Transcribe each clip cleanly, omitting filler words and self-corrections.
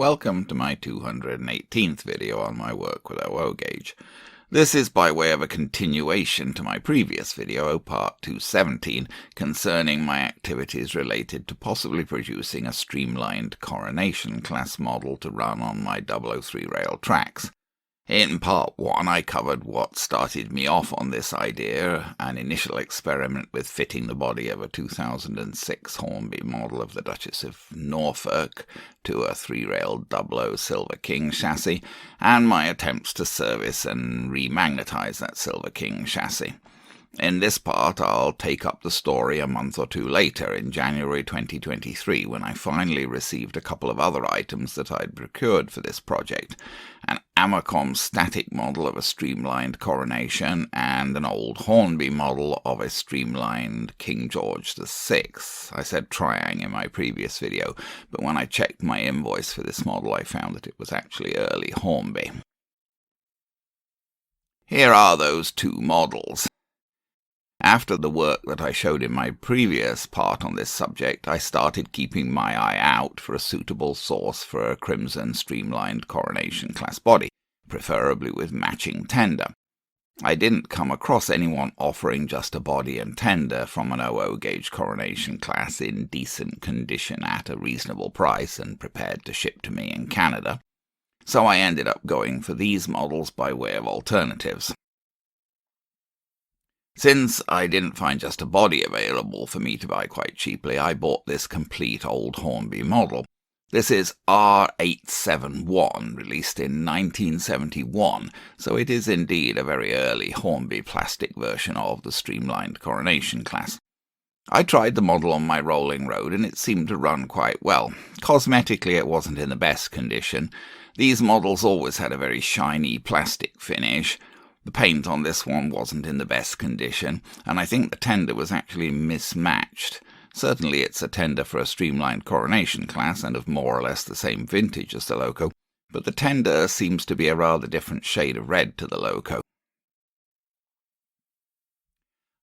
Welcome to my 218th video on my work with OO gauge. This is by way of a continuation to my previous video, part 217, concerning my activities related to possibly producing a streamlined Coronation class model to run on my Dublo 3-rail tracks. In part 1 I covered what started me off on this idea, an initial experiment with fitting the body of a 2006 Hornby model of the Duchess of Norfolk to a 3-rail Dublo Silver King chassis, and my attempts to service and remagnetize that Silver King chassis. In this part I'll take up the story a month or two later, in January 2023, when I finally received a couple of other items that I'd procured for this project: an Amicon static model of a streamlined Coronation and an old Hornby model of a streamlined King George VI. I said Triang in my previous video, but when I checked my invoice for this model I found that it was actually early Hornby. Here are those two models. After the work that I showed in my previous part on this subject, I started keeping my eye out for a suitable source for a crimson streamlined Coronation class body, preferably with matching tender. I didn't come across anyone offering just a body and tender from an OO gauge Coronation class in decent condition at a reasonable price and prepared to ship to me in Canada, so I ended up going for these models by way of alternatives. Since I didn't find just a body available for me to buy quite cheaply, I bought this complete old Hornby model. This is R871, released in 1971, so it is indeed a very early Hornby plastic version of the streamlined Coronation class. I tried the model on my rolling road and it seemed to run quite well. Cosmetically it wasn't in the best condition. These models always had a very shiny plastic finish. The paint on this one wasn't in the best condition, and I think the tender was actually mismatched. Certainly it's a tender for a streamlined Coronation class and of more or less the same vintage as the Loco, but the tender seems to be a rather different shade of red to the Loco.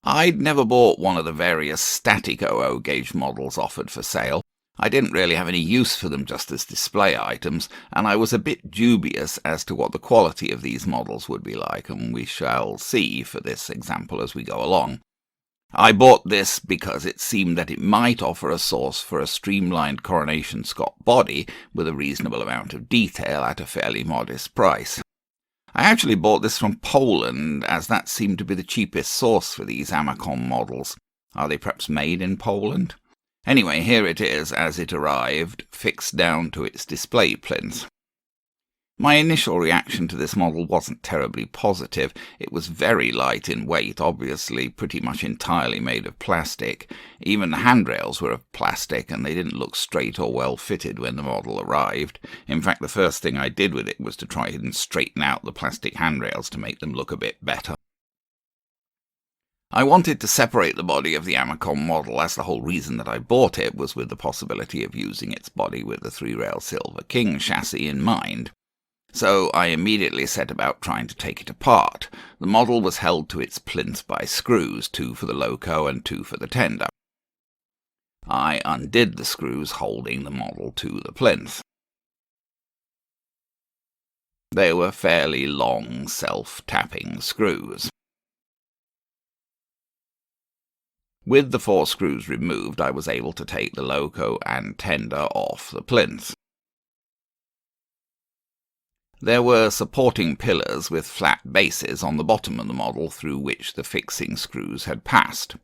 I'd never bought one of the various static OO gauge models offered for sale. I didn't really have any use for them just as display items, and I was a bit dubious as to what the quality of these models would be like, and we shall see for this example as we go along. I bought this because it seemed that it might offer a source for a streamlined Coronation Scott body with a reasonable amount of detail at a fairly modest price. I actually bought this from Poland, as that seemed to be the cheapest source for these Amicon models. Are they perhaps made in Poland? Anyway, here it is as it arrived, fixed down to its display plinth. My initial reaction to this model wasn't terribly positive. It was very light in weight, obviously pretty much entirely made of plastic. Even the handrails were of plastic, and they didn't look straight or well fitted when the model arrived. In fact, the first thing I did with it was to try and straighten out the plastic handrails to make them look a bit better. I wanted to separate the body of the Amicon model, as the whole reason that I bought it was with the possibility of using its body with the 3-rail Silver King chassis in mind. So I immediately set about trying to take it apart. The model was held to its plinth by screws, 2 for the Loco and 2 for the tender. I undid the screws holding the model to the plinth. They were fairly long, self-tapping screws. With the 4 screws removed, I was able to take the Loco and tender off the plinth. There were supporting pillars with flat bases on the bottom of the model through which the fixing screws had passed.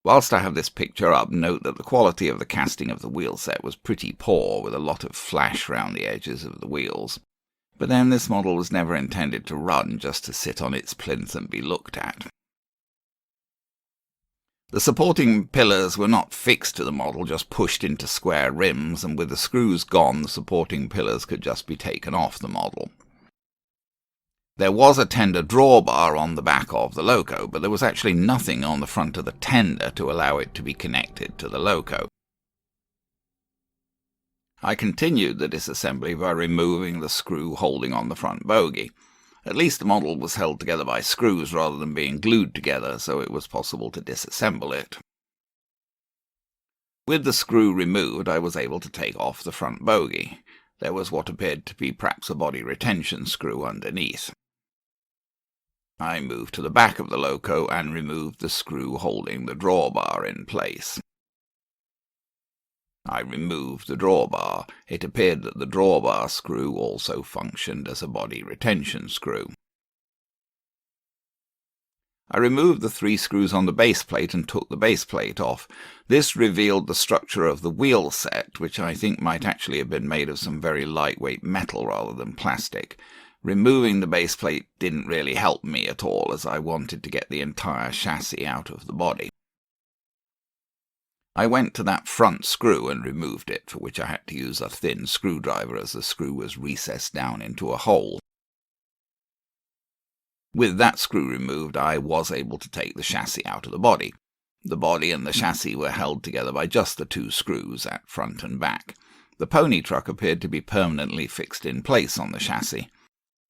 Whilst I have this picture up, note that the quality of the casting of the wheel set was pretty poor, with a lot of flash round the edges of the wheels. But then this model was never intended to run, just to sit on its plinth and be looked at. The supporting pillars were not fixed to the model, just pushed into square rims, and with the screws gone, the supporting pillars could just be taken off the model. There was a tender drawbar on the back of the Loco, but there was actually nothing on the front of the tender to allow it to be connected to the Loco. I continued the disassembly by removing the screw holding on the front bogie. At least the model was held together by screws rather than being glued together, so it was possible to disassemble it. With the screw removed, I was able to take off the front bogie. There was what appeared to be perhaps a body retention screw underneath. I moved to the back of the loco and removed the screw holding the drawbar in place. I removed the drawbar. It appeared that the drawbar screw also functioned as a body retention screw. I removed the 3 screws on the base plate and took the base plate off. This revealed the structure of the wheel set, which I think might actually have been made of some very lightweight metal rather than plastic. Removing the base plate didn't really help me at all, as I wanted to get the entire chassis out of the body. I went to that front screw and removed it, for which I had to use a thin screwdriver as the screw was recessed down into a hole. With that screw removed, I was able to take the chassis out of the body. The body and the chassis were held together by just the 2 screws at front and back. The pony truck appeared to be permanently fixed in place on the chassis.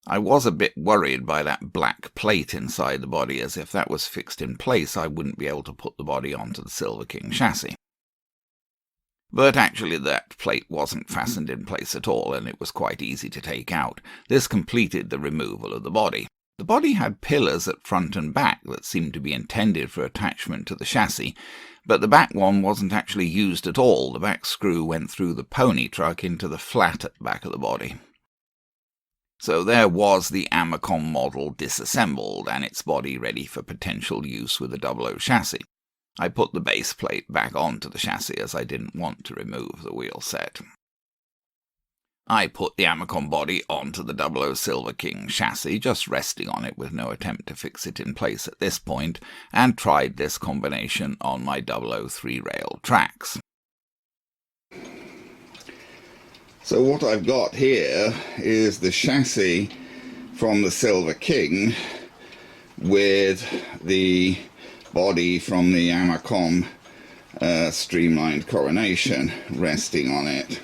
I was a bit worried by that black plate inside the body, as if that was fixed in place I wouldn't be able to put the body onto the Silver King chassis. But actually that plate wasn't fastened in place at all, and it was quite easy to take out. This completed the removal of the body. The body had pillars at front and back that seemed to be intended for attachment to the chassis, but the back one wasn't actually used at all. The back screw went through the pony truck into the flat at the back of the body. So there was the Amicon model disassembled, and its body ready for potential use with the Dublo chassis. I put the base plate back onto the chassis as I didn't want to remove the wheel set. I put the Amicon body onto the Dublo Silver King chassis, just resting on it with no attempt to fix it in place at this point, and tried this combination on my Dublo 3-rail tracks. So what I've got here is the chassis from the Silver King with the body from the Amicon Streamlined Coronation resting on it.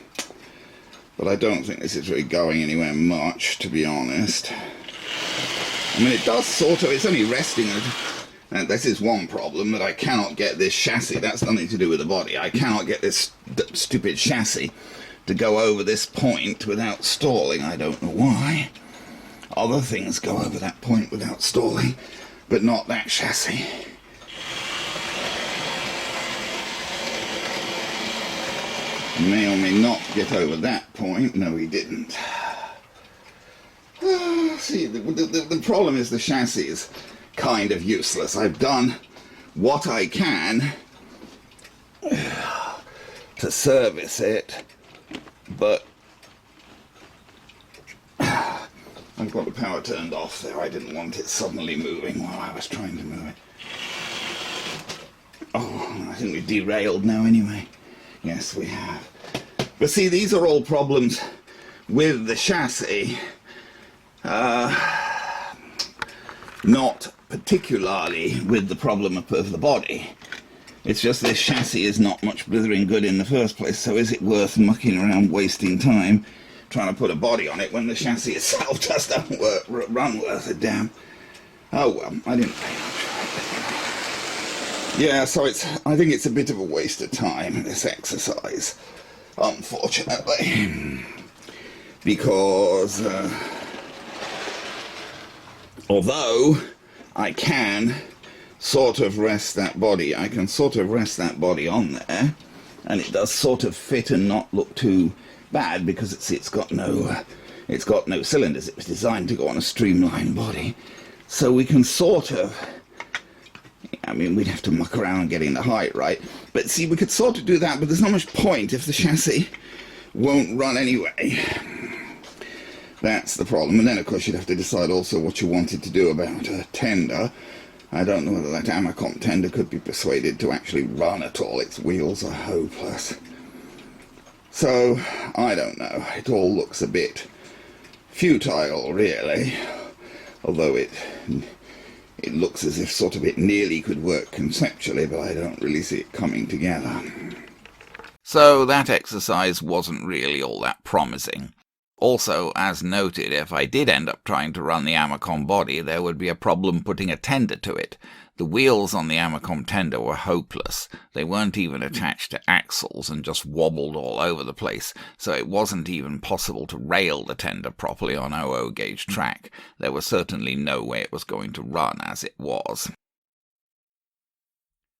But I don't think this is really going anywhere much, to be honest. I mean, it does sort of, it's only resting, and this is one problem, that I cannot get this chassis, that's nothing to do with the body, I cannot get this stupid chassis to go over this point without stalling. I don't know why. Other things go over that point without stalling, but not that chassis. He may or may not get over that point. No, he didn't. See, the problem is the chassis is kind of useless. I've done what I can to service it, but I've got the power turned off there. I didn't want it suddenly moving while I was trying to move it. Oh, I think we've derailed now anyway. Yes, we have. But see, these are all problems with the chassis. Not particularly with the problem of the body. It's just this chassis is not much blithering good in the first place, so is it worth mucking around wasting time trying to put a body on it when the chassis itself just doesn't run worth a damn? Oh well, I didn't pay much for it. Yeah, so I think it's a bit of a waste of time, this exercise, unfortunately, because although I can sort of rest that body, I can sort of rest that body on there, and it does sort of fit and not look too bad because it's got no cylinders. It was designed to go on a streamlined body, so we can sort of, I mean, we'd have to muck around getting the height right, but see, we could sort of do that, but there's not much point if the chassis won't run anyway. That's the problem. And then of course you'd have to decide also what you wanted to do about a tender. I don't know whether that Amicon tender could be persuaded to actually run at all. Its wheels are hopeless. So, I don't know. It all looks a bit futile, really. Although it looks as if sort of it nearly could work conceptually, but I don't really see it coming together. So that exercise wasn't really all that promising. Also, as noted, if I did end up trying to run the Amicon body, there would be a problem putting a tender to it. The wheels on the Amicon tender were hopeless. They weren't even attached to axles and just wobbled all over the place, so it wasn't even possible to rail the tender properly on 00 gauge track. There was certainly no way it was going to run as it was.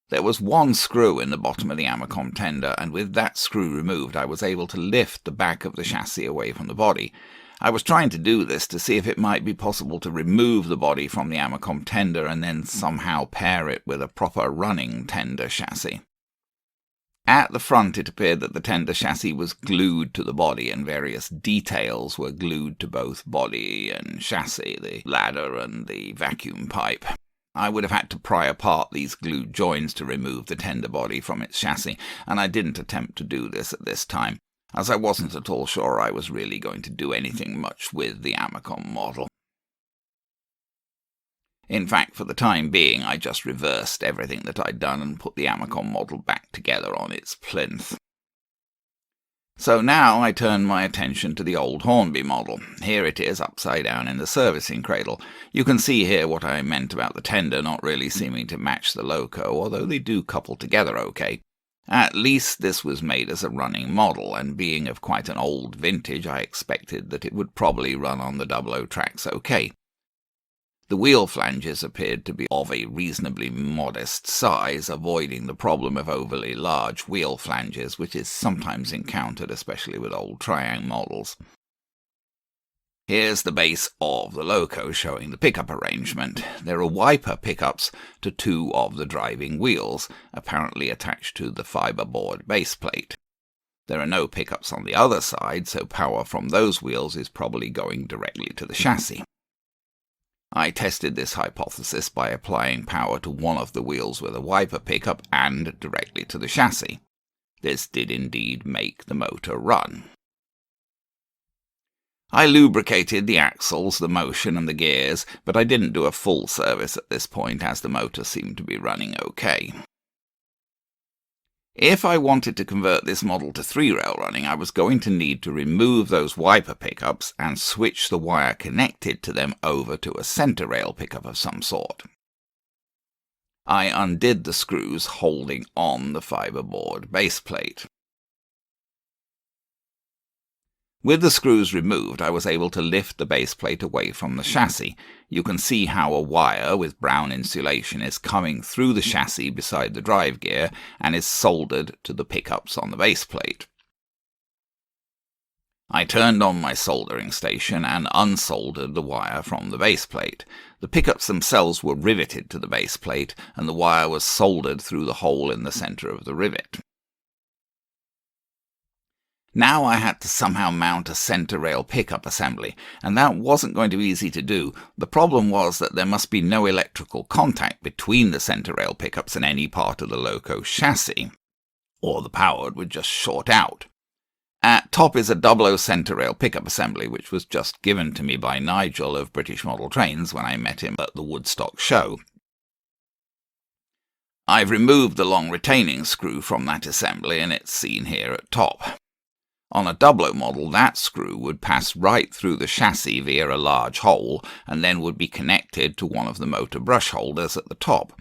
There was one screw in the bottom of the Amicon tender, and with that screw removed I was able to lift the back of the chassis away from the body. I was trying to do this to see if it might be possible to remove the body from the Amicon tender and then somehow pair it with a proper running tender chassis. At the front it appeared that the tender chassis was glued to the body and various details were glued to both body and chassis, the ladder and the vacuum pipe. I would have had to pry apart these glued joins to remove the tender body from its chassis, and I didn't attempt to do this at this time, as I wasn't at all sure I was really going to do anything much with the Amicon model. In fact, for the time being, I just reversed everything that I'd done and put the Amicon model back together on its plinth. So now I turn my attention to the old Hornby model. Here it is, upside down in the servicing cradle. You can see here what I meant about the tender not really seeming to match the loco, although they do couple together okay. At least this was made as a running model, and being of quite an old vintage, I expected that it would probably run on the Dublo tracks okay. The wheel flanges appeared to be of a reasonably modest size, avoiding the problem of overly large wheel flanges, which is sometimes encountered, especially with old Triang models. Here's the base of the loco showing the pickup arrangement. There are wiper pickups to two of the driving wheels, apparently attached to the fiberboard base plate. There are no pickups on the other side, so power from those wheels is probably going directly to the chassis. I tested this hypothesis by applying power to one of the wheels with a wiper pickup and directly to the chassis. This did indeed make the motor run. I lubricated the axles, the motion and the gears, but I didn't do a full service at this point as the motor seemed to be running okay. If I wanted to convert this model to 3-rail running, I was going to need to remove those wiper pickups and switch the wire connected to them over to a center rail pickup of some sort. I undid the screws holding on the fiberboard base plate. With the screws removed, I was able to lift the base plate away from the chassis. You can see how a wire with brown insulation is coming through the chassis beside the drive gear and is soldered to the pickups on the base plate. I turned on my soldering station and unsoldered the wire from the base plate. The pickups themselves were riveted to the base plate, and the wire was soldered through the hole in the center of the rivet. Now I had to somehow mount a center rail pickup assembly, and that wasn't going to be easy to do. The problem was that there must be no electrical contact between the center rail pickups and any part of the loco chassis, or the power would just short out. At top is a Dublo center rail pickup assembly, which was just given to me by Nigel of British Model Trains when I met him at the Woodstock show. I've removed the long retaining screw from that assembly, and it's seen here at top. On a Dublo model, that screw would pass right through the chassis via a large hole, and then would be connected to one of the motor brush holders at the top.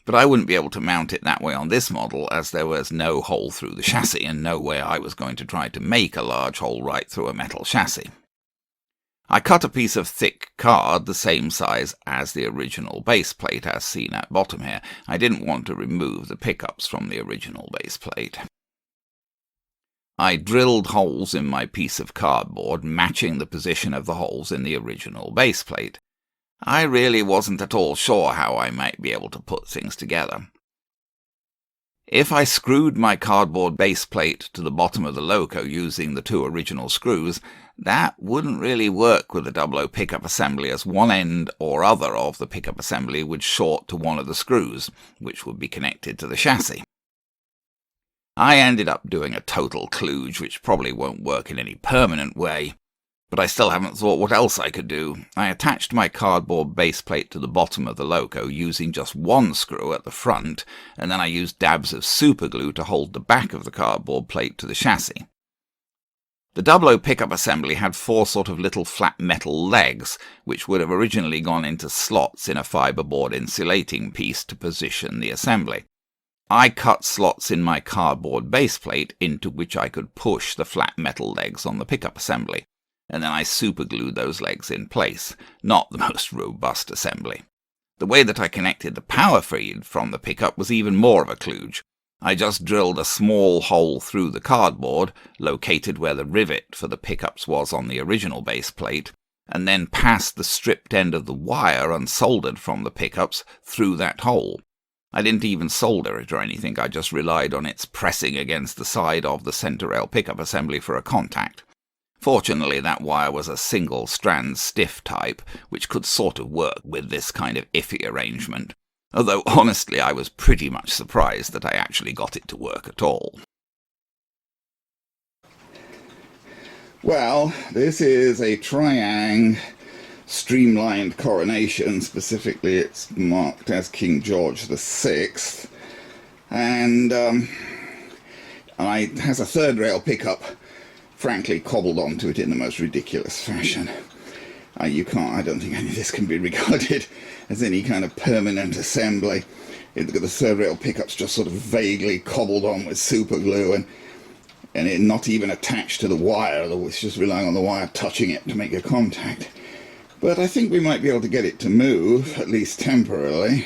But I wouldn't be able to mount it that way on this model, as there was no hole through the chassis, and no way I was going to try to make a large hole right through a metal chassis. I cut a piece of thick card the same size as the original base plate, as seen at bottom here. I didn't want to remove the pickups from the original base plate. I drilled holes in my piece of cardboard, matching the position of the holes in the original base plate. I really wasn't at all sure how I might be able to put things together. If I screwed my cardboard base plate to the bottom of the loco using the two original screws, that wouldn't really work with the Dublo pickup assembly, as one end or other of the pickup assembly would short to one of the screws, which would be connected to the chassis. I ended up doing a total kludge, which probably won't work in any permanent way, but I still haven't thought what else I could do. I attached my cardboard base plate to the bottom of the loco using just one screw at the front, and then I used dabs of superglue to hold the back of the cardboard plate to the chassis. The Dublo pickup assembly had 4 sort of little flat metal legs, which would have originally gone into slots in a fiberboard insulating piece to position the assembly. I cut slots in my cardboard baseplate into which I could push the flat metal legs on the pickup assembly, and then I superglued those legs in place. Not the most robust assembly. The way that I connected the power feed from the pickup was even more of a kludge. I just drilled a small hole through the cardboard, located where the rivet for the pickups was on the original base plate, and then passed the stripped end of the wire unsoldered from the pickups through that hole. I didn't even solder it or anything, I just relied on its pressing against the side of the center rail pickup assembly for a contact. Fortunately, that wire was a single-strand stiff type, which could sort of work with this kind of iffy arrangement. Although, honestly, I was pretty much surprised that I actually got it to work at all. Well, this is a Triang Streamlined Coronation. Specifically, it's marked as King George VI. And it has a third rail pickup, frankly, cobbled onto it in the most ridiculous fashion. I don't think any of this can be regarded as any kind of permanent assembly. The third rail pickup's just sort of vaguely cobbled on with super glue, and it not even attached to the wire, it's just relying on the wire touching it to make a contact. But I think we might be able to get it to move, at least temporarily.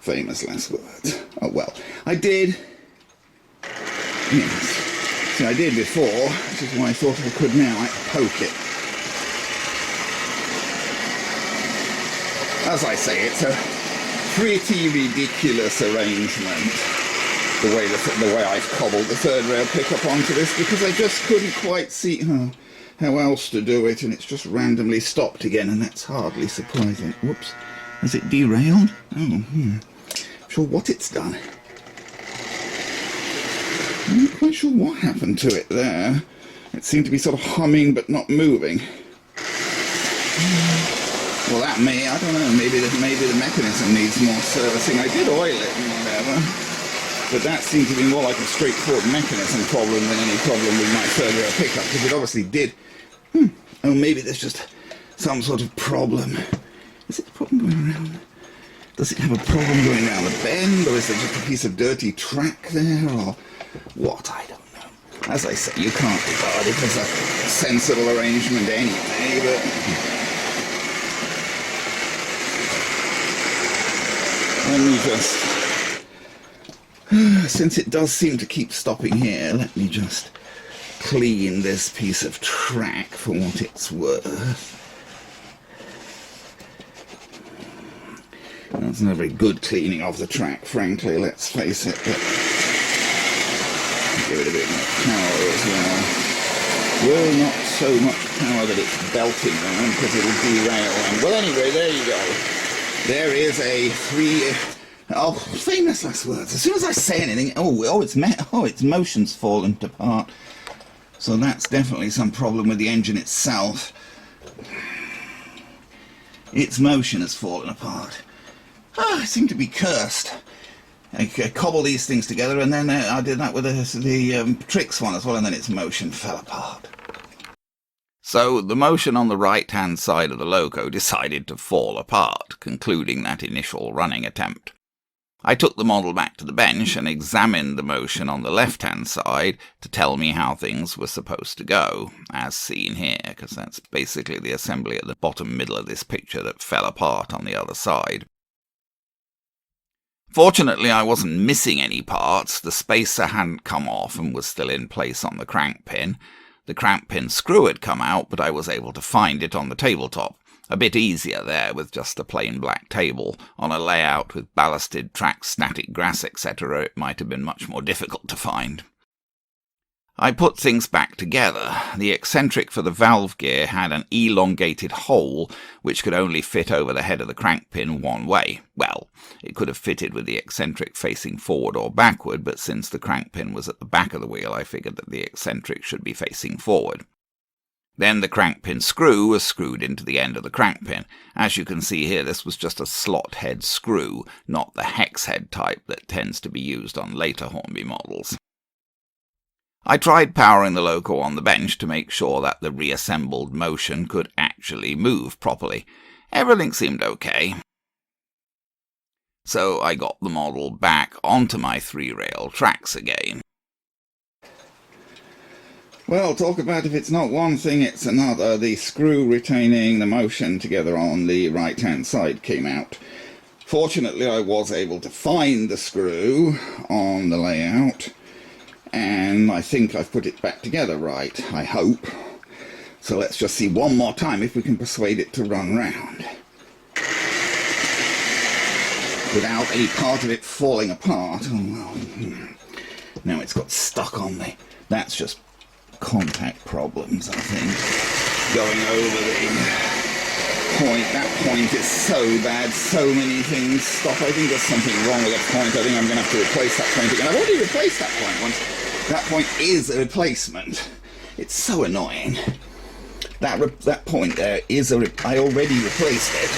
Famous last words. Oh well, I did. Yes. See, I did before, which is why I thought I could now. I poke it. As I say, it's a pretty ridiculous arrangement, the way I've cobbled the third rail pickup onto this, because I just couldn't quite see how else to do it, and it's just randomly stopped again, and that's hardly surprising. Whoops. Has it derailed? Oh, sure what it's done. I'm not quite sure what happened to it there. It seemed to be sort of humming but not moving. Well, I don't know, maybe the mechanism needs more servicing. I did oil it and whatever, but that seemed to be more like a straightforward mechanism problem than any problem with my third rail pickup, because it obviously did. Oh, maybe there's just some sort of problem. Is it a problem going around? Does it have a problem going around the bend, or is there just a piece of dirty track there, or what? I don't know. As I say, you can't regard it as a sensible arrangement anyway, but let me just, since it does seem to keep stopping here, let me just clean this piece of track for what it's worth. That's not a very good cleaning of the track, frankly, let's face it, but give it a bit more power as well. Well, not so much power that it's belting around, because it'll derail. And well, anyway, there you go. There is a famous last words. As soon as I say anything, its motion's fallen apart. So that's definitely some problem with the engine itself. Its motion has fallen apart. I seem to be cursed. I cobbled these things together, and then I did that with the Trix one as well, and then its motion fell apart. So the motion on the right-hand side of the loco decided to fall apart, concluding that initial running attempt. I took the model back to the bench and examined the motion on the left-hand side to tell me how things were supposed to go, as seen here, because that's basically the assembly at the bottom middle of this picture that fell apart on the other side. Fortunately, I wasn't missing any parts. The spacer hadn't come off and was still in place on the crank pin. The crank pin screw had come out, but I was able to find it on the tabletop. A bit easier there with just a plain black table. On a layout with ballasted tracks, static grass, etc., it might have been much more difficult to find. I put things back together. The eccentric for the valve gear had an elongated hole which could only fit over the head of the crank pin one way. Well, it could have fitted with the eccentric facing forward or backward, but since the crank pin was at the back of the wheel, I figured that the eccentric should be facing forward. Then the crank pin screw was screwed into the end of the crank pin. As you can see here, this was just a slot head screw, not the hex head type that tends to be used on later Hornby models. I tried powering the loco on the bench to make sure that the reassembled motion could actually move properly. Everything seemed okay. So I got the model back onto my 3-rail tracks again. Well, talk about if it's not one thing, it's another. The screw retaining the motion together on the right-hand side came out. Fortunately, I was able to find the screw on the layout, and I think I've put it back together right, I hope. So let's just see one more time if we can persuade it to run round without a part of it falling apart. Oh, well. Now it's got stuck on me. That's just contact problems, I think. Going over the point. That point is so bad. So many things stop. I think there's something wrong with that point. I think I'm going to have to replace that point again. I've already replaced that point once. That point is a replacement. It's so annoying. That point there is I already replaced it,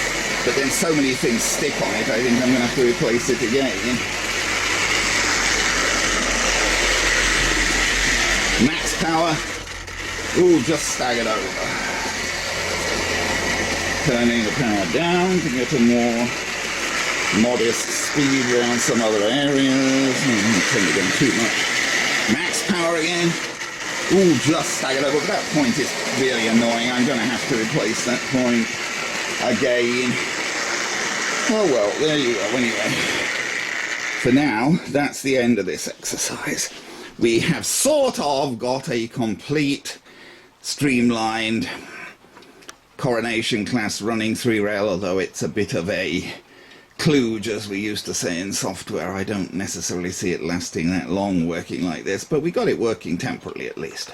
but then so many things stick on it, I think I'm going to have to replace it again. Max power. Ooh, just staggered over. Turning the power down to get a more modest speed around some other areas. Turn it down too much. Max power again. Ooh, just staggered over. But that point is really annoying. I'm going to have to replace that point again. Oh well, there you go. Anyway, for now, that's the end of this exercise. We have sort of got a complete, streamlined Coronation class running 3-rail, although it's a bit of a kludge, as we used to say in software. I don't necessarily see it lasting that long working like this, but we got it working temporarily at least.